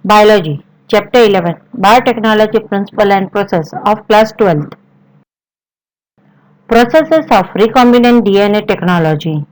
Biology, Chapter 11, Biotechnology Principle and Process of Class 12th. Processes of Recombinant DNA Technology.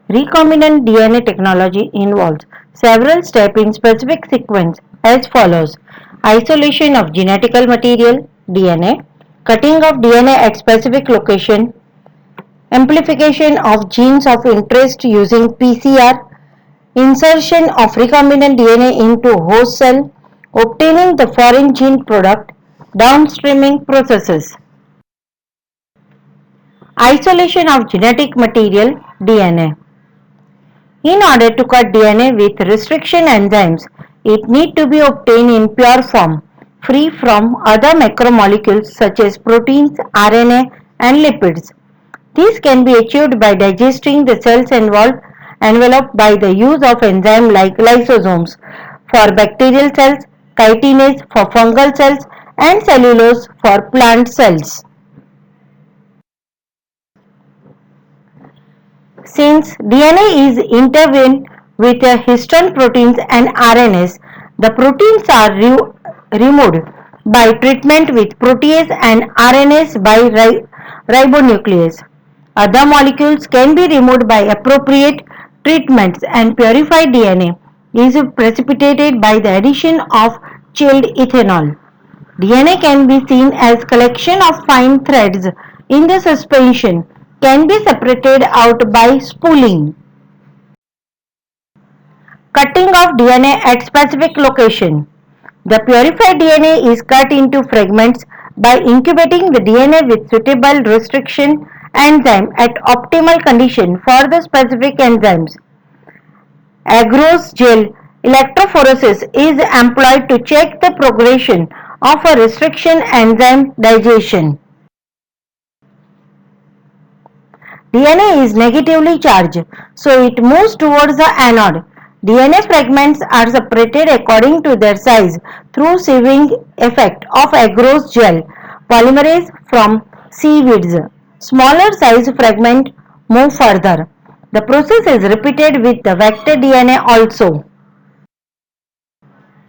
Recombinant DNA technology involves several steps in specific sequence as follows: isolation of genetical material DNA, cutting of DNA at specific location, amplification of genes of interest using PCR, insertion of recombinant DNA into host cell, obtaining the foreign gene product, downstreaming processes. Isolation of genetic material DNA. In order to cut DNA with restriction enzymes, it need to be obtained in pure form, free from other macromolecules such as proteins, RNA, and lipids. This can be achieved by digesting the cells enveloped by the use of enzymes like lysosomes for bacterial cells, chitinase for fungal cells, and cellulose for plant cells. Since DNA is intertwined with histone proteins and RNAs, the proteins are removed by treatment with protease and RNase by ribonuclease. Other molecules can be removed by appropriate treatments, and purified DNA is precipitated by the addition of chilled ethanol. DNA can be seen as collection of fine threads in the suspension can be separated out by spooling. Cutting of DNA at specific location. The purified DNA is cut into fragments by incubating the DNA with suitable restriction enzyme at optimal condition for the specific enzymes. Agarose gel electrophoresis is employed to check the progression of a restriction enzyme digestion. DNA is negatively charged, so it moves towards the anode. DNA fragments are separated according to their size through sieving effect of agarose gel polymerase from seaweeds. Smaller size fragments move further. The process is repeated with the vector DNA also.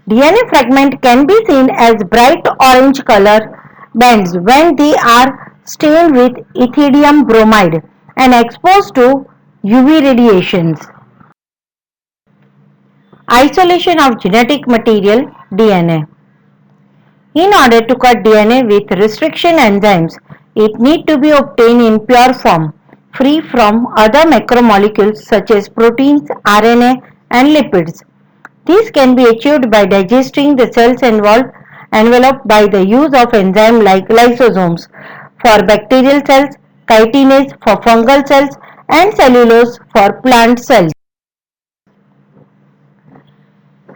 DNA fragment can be seen as bright orange color bands when they are stained with ethidium bromide and exposed to UV radiations. Isolation of genetic material DNA. In order to cut DNA with restriction enzymes, it need to be obtained in pure form, free from other macromolecules such as proteins, RNA, and lipids. This can be achieved by digesting the cells enveloped by the use of enzymes like lysosomes for bacterial cells, chitinase for fungal cells, and cellulose for plant cells.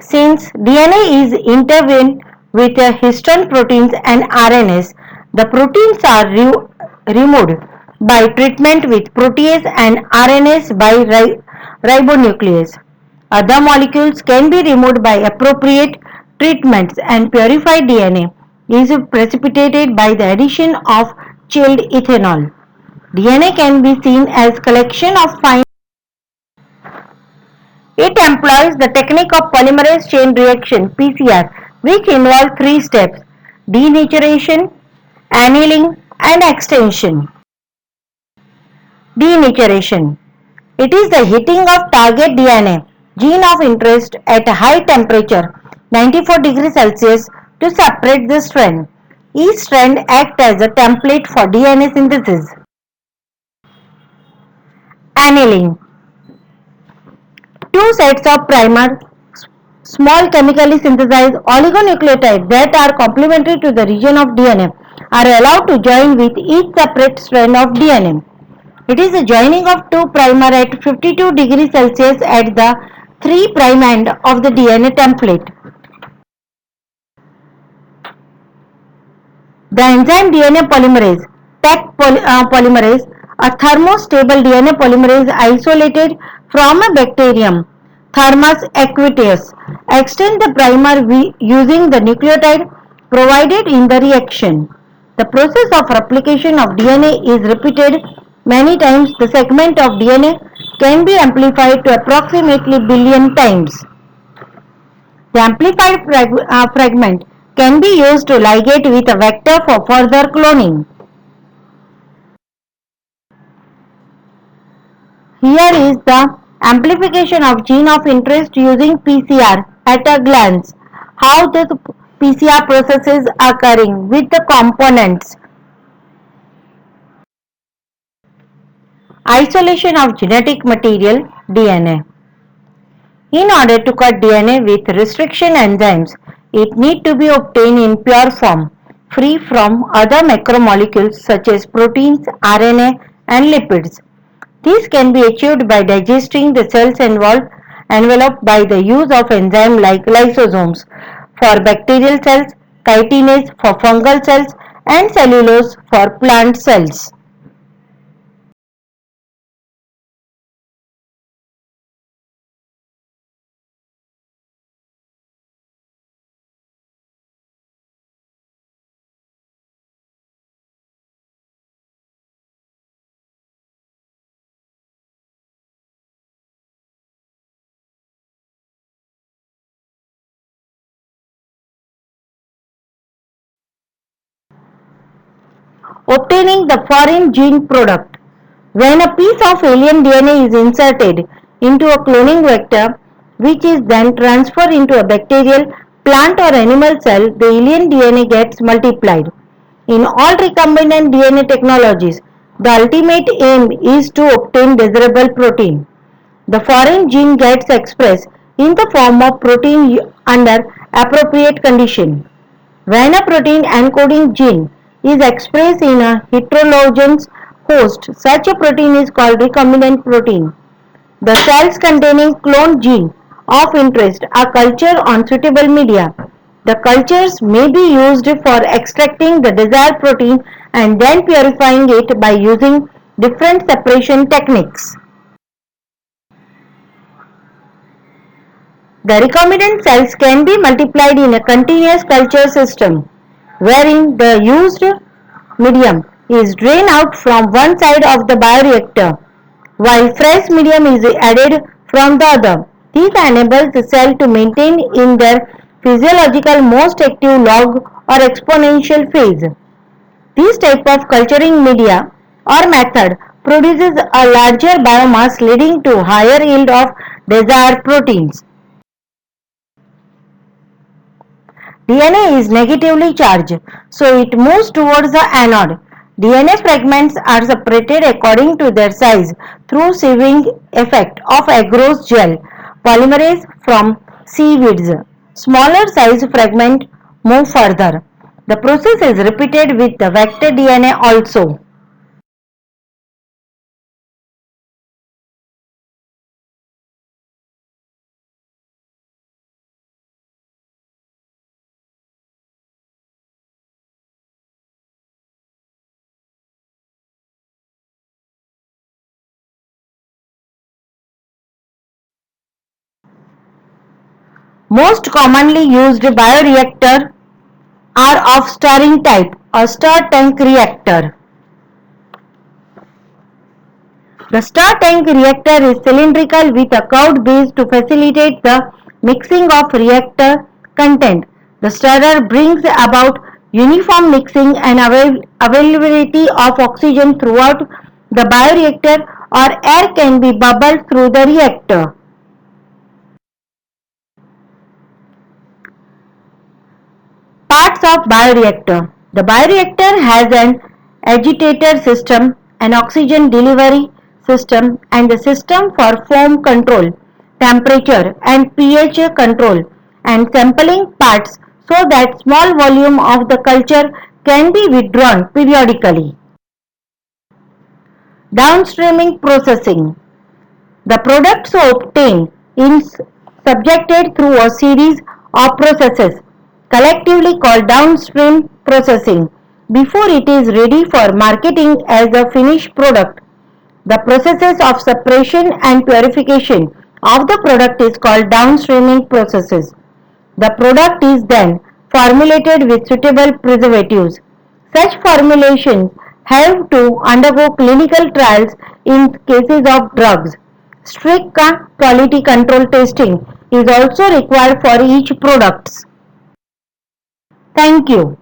Since DNA is intertwined with histone proteins and RNAs, the proteins are removed by treatment with protease and RNase by ribonuclease. Other molecules can be removed by appropriate treatments, and purified DNA is precipitated by the addition of chilled ethanol. DNA can be seen as collection of fine. It employs the technique of polymerase chain reaction (PCR), which involves three steps: denaturation, annealing, and extension. Denaturation. It is the heating of target DNA gene of interest at a high temperature 94 degrees Celsius to separate the strand. Each strand acts as a template for DNA synthesis. Annealing. Two sets of primer, small chemically synthesized oligonucleotides that are complementary to the region of DNA, are allowed to join with each separate strand of DNA. It is the joining of two primer at 52 degrees Celsius at the 3' end of the DNA template. The enzyme DNA polymerase, Taq polymerase, a thermostable DNA polymerase isolated from a bacterium, Thermus aquateus, extend the primer using the nucleotide provided in the reaction. The process of replication of DNA is repeated many times. The segment of DNA can be amplified to approximately billion times. The amplified fragment can be used to ligate with a vector for further cloning. Here is the amplification of gene of interest using PCR at a glance. How the PCR process is occurring with the components. Isolation of genetic material DNA. In order to cut DNA with restriction enzymes, it needs to be obtained in pure form, free from other macromolecules such as proteins, RNA, and lipids. This can be achieved by digesting the cells enveloped by the use of enzymes like lysosomes for bacterial cells, chitinase for fungal cells, and cellulose for plant cells. Obtaining the foreign gene product. When a piece of alien DNA is inserted into a cloning vector, which is then transferred into a bacterial, plant or animal cell, the alien DNA gets multiplied. In all recombinant DNA technologies, the ultimate aim is to obtain desirable protein. The foreign gene gets expressed in the form of protein under appropriate conditions. When a protein encoding gene is expressed in a heterologous host, such a protein is called recombinant protein. The cells containing cloned gene of interest are cultured on suitable media. The cultures may be used for extracting the desired protein and then purifying it by using different separation techniques. The recombinant cells can be multiplied in a continuous culture system, wherein the used medium is drained out from one side of the bioreactor, while fresh medium is added from the other. This enables the cell to maintain in their physiological most active log or exponential phase. This type of culturing media or method produces a larger biomass leading to higher yield of desired proteins. DNA is negatively charged, so it moves towards the anode. DNA fragments are separated according to their size through sieving effect of agarose gel polymerase from seaweeds. Smaller size fragments move further. The process is repeated with the vector DNA also. Most commonly used bioreactor are of stirring type, a stir tank reactor. The stir tank reactor is cylindrical with a curved base to facilitate the mixing of reactor content. The stirrer brings about uniform mixing and availability of oxygen throughout the bioreactor, or air can be bubbled through the reactor. Parts of bioreactor. The bioreactor has an agitator system, an oxygen delivery system, and a system for foam control, temperature and pH control, and sampling parts so that small volume of the culture can be withdrawn periodically. Downstreaming processing. The products obtained is subjected through a series of processes, collectively called downstream processing, before it is ready for marketing as a finished product. The processes of separation and purification of the product is called downstreaming processes. The product is then formulated with suitable preservatives. Such formulations have to undergo clinical trials in cases of drugs. Strict quality control testing is also required for each products. Thank you.